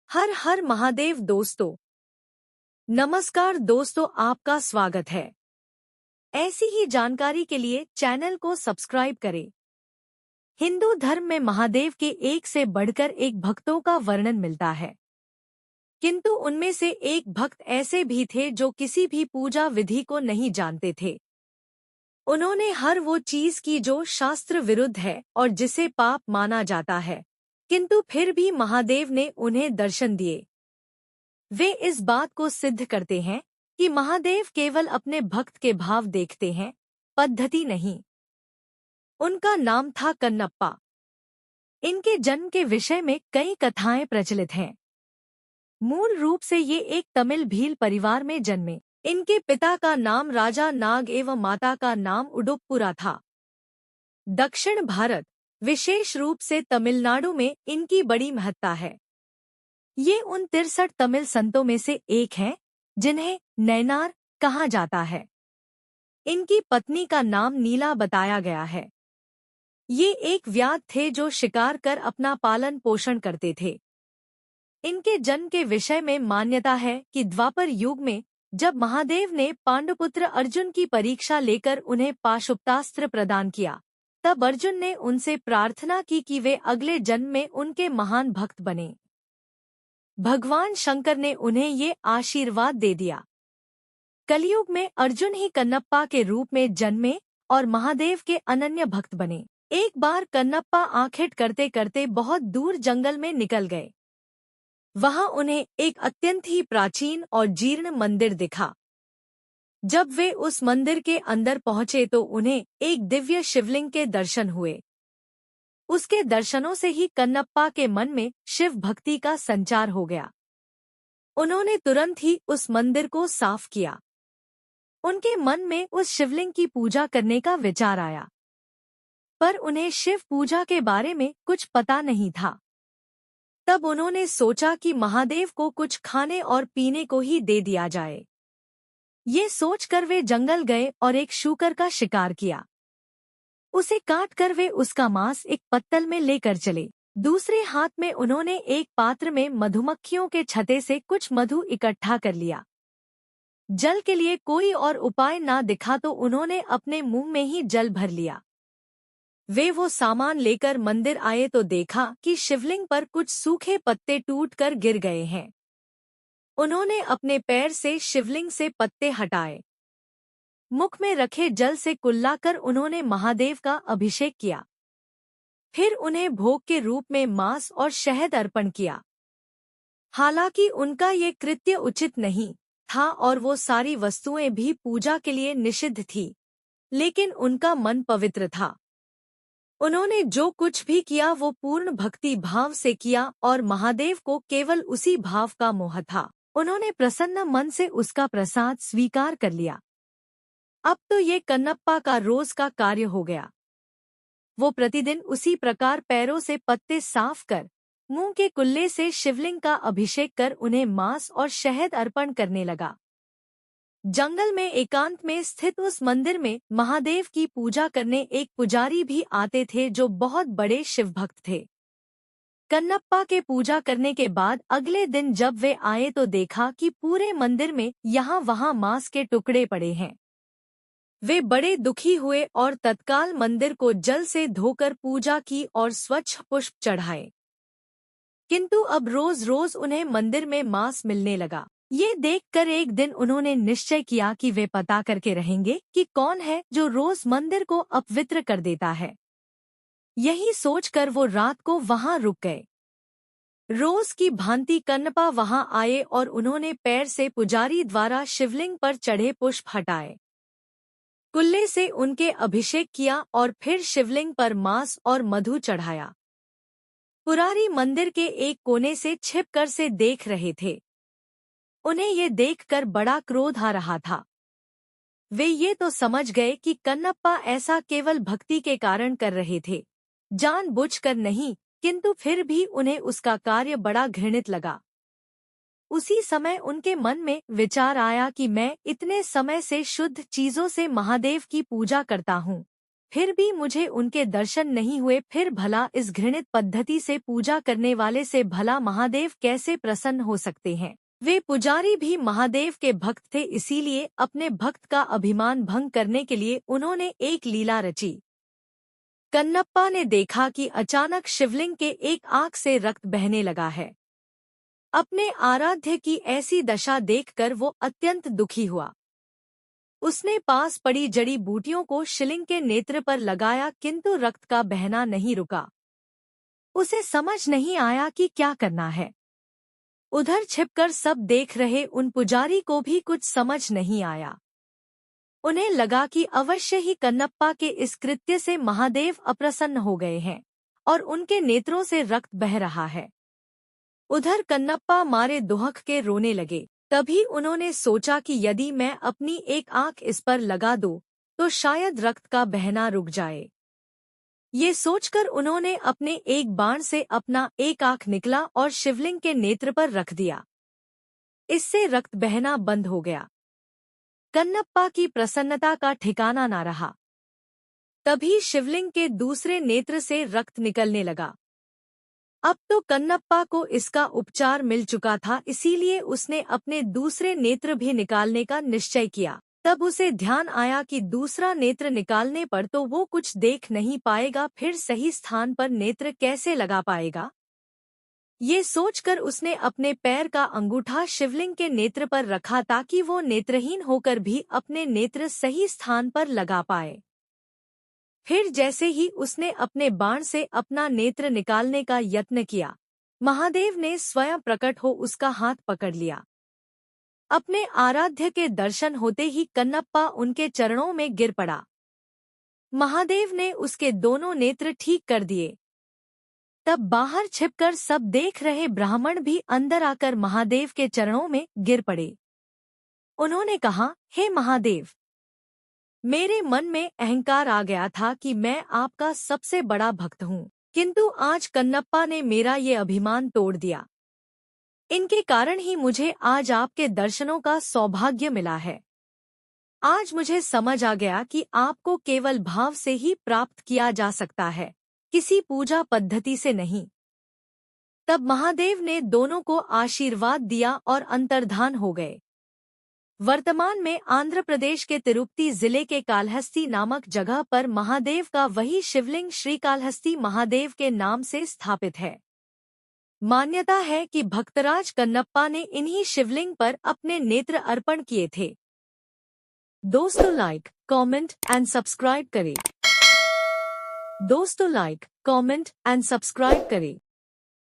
हर हर महादेव दोस्तों। नमस्कार दोस्तों, आपका स्वागत है। ऐसी ही जानकारी के लिए चैनल को सब्सक्राइब करें। हिंदू धर्म में महादेव के एक से बढ़कर एक भक्तों का वर्णन मिलता है, किंतु उनमें से एक भक्त ऐसे भी थे जो किसी भी पूजा विधि को नहीं जानते थे। उन्होंने हर वो चीज की जो शास्त्र विरुद्ध है और जिसे पाप माना जाता है, किंतु फिर भी महादेव ने उन्हें दर्शन दिए। वे इस बात को सिद्ध करते हैं कि महादेव केवल अपने भक्त के भाव देखते हैं, पद्धति नहीं। उनका नाम था कन्नप्पा। इनके जन्म के विषय में कई कथाएं प्रचलित हैं। मूल रूप से ये एक तमिल भील परिवार में जन्मे। इनके पिता का नाम राजा नाग एवं माता का नाम उडुप्पुरा था। दक्षिण भारत, विशेष रूप से तमिलनाडु में इनकी बड़ी महत्ता है। ये उन 63 तमिल संतों में से एक हैं जिन्हें नैनार कहा जाता है। इनकी पत्नी का नाम नीला बताया गया है। ये एक व्याध थे जो शिकार कर अपना पालन पोषण करते थे। इनके जन्म के विषय में मान्यता है कि द्वापर युग में जब महादेव ने पांडुपुत्र अर्जुन की परीक्षा लेकर उन्हें पाशुपतास्त्र प्रदान किया, तब अर्जुन ने उनसे प्रार्थना की कि वे अगले जन्म में उनके महान भक्त बने। भगवान शंकर ने उन्हें ये आशीर्वाद दे दिया। कलयुग में अर्जुन ही कन्नप्पा के रूप में जन्मे और महादेव के अनन्य भक्त बने। एक बार कन्नप्पा आखेट करते करते बहुत दूर जंगल में निकल गए। वहां उन्हें एक अत्यंत ही प्राचीन और जीर्ण मंदिर दिखा। जब वे उस मंदिर के अंदर पहुंचे तो उन्हें एक दिव्य शिवलिंग के दर्शन हुए। उसके दर्शनों से ही कन्नप्पा के मन में शिव भक्ति का संचार हो गया। उन्होंने तुरंत ही उस मंदिर को साफ किया। उनके मन में उस शिवलिंग की पूजा करने का विचार आया, पर उन्हें शिव पूजा के बारे में कुछ पता नहीं था। तब उन्होंने सोचा कि महादेव को कुछ खाने और पीने को ही दे दिया जाए। ये सोचकर वे जंगल गए और एक शूकर का शिकार किया। उसे काटकर वे उसका मांस एक पत्तल में लेकर चले। दूसरे हाथ में उन्होंने एक पात्र में मधुमक्खियों के छत्ते से कुछ मधु इकट्ठा कर लिया। जल के लिए कोई और उपाय ना दिखा तो उन्होंने अपने मुंह में ही जल भर लिया। वे वो सामान लेकर मंदिर आए तो देखा कि शिवलिंग पर कुछ सूखे पत्ते टूटकर गिर गए हैं। उन्होंने अपने पैर से शिवलिंग से पत्ते हटाए। मुख में रखे जल से कुल्लाकर उन्होंने महादेव का अभिषेक किया। फिर उन्हें भोग के रूप में मांस और शहद अर्पण किया। हालांकि उनका ये कृत्य उचित नहीं था और वो सारी वस्तुएं भी पूजा के लिए निषिद्ध थी, लेकिन उनका मन पवित्र था। उन्होंने जो कुछ भी किया वो पूर्ण भक्ति भाव से किया और महादेव को केवल उसी भाव का मोह था। उन्होंने प्रसन्न मन से उसका प्रसाद स्वीकार कर लिया। अब तो ये कन्नप्पा का रोज का कार्य हो गया। वो प्रतिदिन उसी प्रकार पैरों से पत्ते साफ कर मुंह के कुल्ले से शिवलिंग का अभिषेक कर उन्हें मांस और शहद अर्पण करने लगा। जंगल में एकांत में स्थित उस मंदिर में महादेव की पूजा करने एक पुजारी भी आते थे जो बहुत बड़े शिव भक्त थे। कन्नप्पा के पूजा करने के बाद अगले दिन जब वे आए तो देखा कि पूरे मंदिर में यहाँ वहाँ मांस के टुकड़े पड़े हैं। वे बड़े दुखी हुए और तत्काल मंदिर को जल से धोकर पूजा की और स्वच्छ पुष्प चढ़ाए। किंतु अब रोज रोज उन्हें मंदिर में मांस मिलने लगा। ये देखकर एक दिन उन्होंने निश्चय किया कि वे पता करके रहेंगे कि कौन है जो रोज मंदिर को अपवित्र कर देता है। यही सोचकर वो रात को वहां रुक गए। रोज की भांति कन्नप्पा वहां आए और उन्होंने पैर से पुजारी द्वारा शिवलिंग पर चढ़े पुष्प हटाए, कुल्ले से उनके अभिषेक किया और फिर शिवलिंग पर मांस और मधु चढ़ाया। पुजारी मंदिर के एक कोने से छिपकर से देख रहे थे। उन्हें ये देखकर बड़ा क्रोध आ रहा था। वे ये तो समझ गए कि कन्नप्पा ऐसा केवल भक्ति के कारण कर रहे थे, जानबूझकर नहीं, किंतु फिर भी उन्हें उसका कार्य बड़ा घृणित लगा। उसी समय उनके मन में विचार आया कि मैं इतने समय से शुद्ध चीजों से महादेव की पूजा करता हूँ, फिर भी मुझे उनके दर्शन नहीं हुए। फिर भला इस घृणित पद्धति से पूजा करने वाले से भला महादेव कैसे प्रसन्न हो सकते हैं? वे पुजारी भी महादेव के भक्त थे, इसीलिए अपने भक्त का अभिमान भंग करने के लिए उन्होंने एक लीला रची। कन्नप्पा ने देखा कि अचानक शिवलिंग के एक आंख से रक्त बहने लगा है। अपने आराध्य की ऐसी दशा देखकर वो अत्यंत दुखी हुआ। उसने पास पड़ी जड़ी बूटियों को शिवलिंग के नेत्र पर लगाया, किंतु रक्त का बहना नहीं रुका। उसे समझ नहीं आया कि क्या करना है। उधर छिपकर सब देख रहे उन पुजारी को भी कुछ समझ नहीं आया। उन्हें लगा कि अवश्य ही कन्नप्पा के इस कृत्य से महादेव अप्रसन्न हो गए हैं और उनके नेत्रों से रक्त बह रहा है। उधर कन्नप्पा मारे दुहक के रोने लगे। तभी उन्होंने सोचा कि यदि मैं अपनी एक आंख इस पर लगा दूं, तो शायद रक्त का बहना रुक जाए। ये सोचकर उन्होंने अपने एक बाण से अपना एक आंख निकला और शिवलिंग के नेत्र पर रख दिया। इससे रक्त बहना बंद हो गया। कन्नप्पा की प्रसन्नता का ठिकाना न रहा। तभी शिवलिंग के दूसरे नेत्र से रक्त निकलने लगा। अब तो कन्नप्पा को इसका उपचार मिल चुका था, इसीलिए उसने अपने दूसरे नेत्र भी निकालने का निश्चय किया। तब उसे ध्यान आया कि दूसरा नेत्र निकालने पर तो वो कुछ देख नहीं पाएगा, फिर सही स्थान पर नेत्र कैसे लगा पाएगा? ये सोचकर उसने अपने पैर का अंगूठा शिवलिंग के नेत्र पर रखा ताकि वो नेत्रहीन होकर भी अपने नेत्र सही स्थान पर लगा पाए। फिर जैसे ही उसने अपने बाण से अपना नेत्र निकालने का यत्न किया, महादेव ने स्वयं प्रकट हो उसका हाथ पकड़ लिया। अपने आराध्य के दर्शन होते ही कन्नप्पा उनके चरणों में गिर पड़ा। महादेव ने उसके दोनों नेत्र ठीक कर दिए। तब बाहर छिपकर सब देख रहे ब्राह्मण भी अंदर आकर महादेव के चरणों में गिर पड़े। उन्होंने कहा, हे महादेव, मेरे मन में अहंकार आ गया था कि मैं आपका सबसे बड़ा भक्त हूँ, किंतु आज कन्नप्पा ने मेरा ये अभिमान तोड़ दिया। इनके कारण ही मुझे आज आपके दर्शनों का सौभाग्य मिला है। आज मुझे समझ आ गया कि आपको केवल भाव से ही प्राप्त किया जा सकता है, किसी पूजा पद्धति से नहीं। तब महादेव ने दोनों को आशीर्वाद दिया और अंतर्धान हो गए। वर्तमान में आंध्र प्रदेश के तिरुपति जिले के कालहस्ती नामक जगह पर महादेव का वही शिवलिंग श्रीकालहस्ती महादेव के नाम से स्थापित है। मान्यता है कि भक्तराज कन्नप्पा ने इन्हीं शिवलिंग पर अपने नेत्र अर्पण किए थे। दोस्तों लाइक, कमेंट एंड सब्सक्राइब करें। दोस्तों लाइक, कमेंट एंड सब्सक्राइब करें।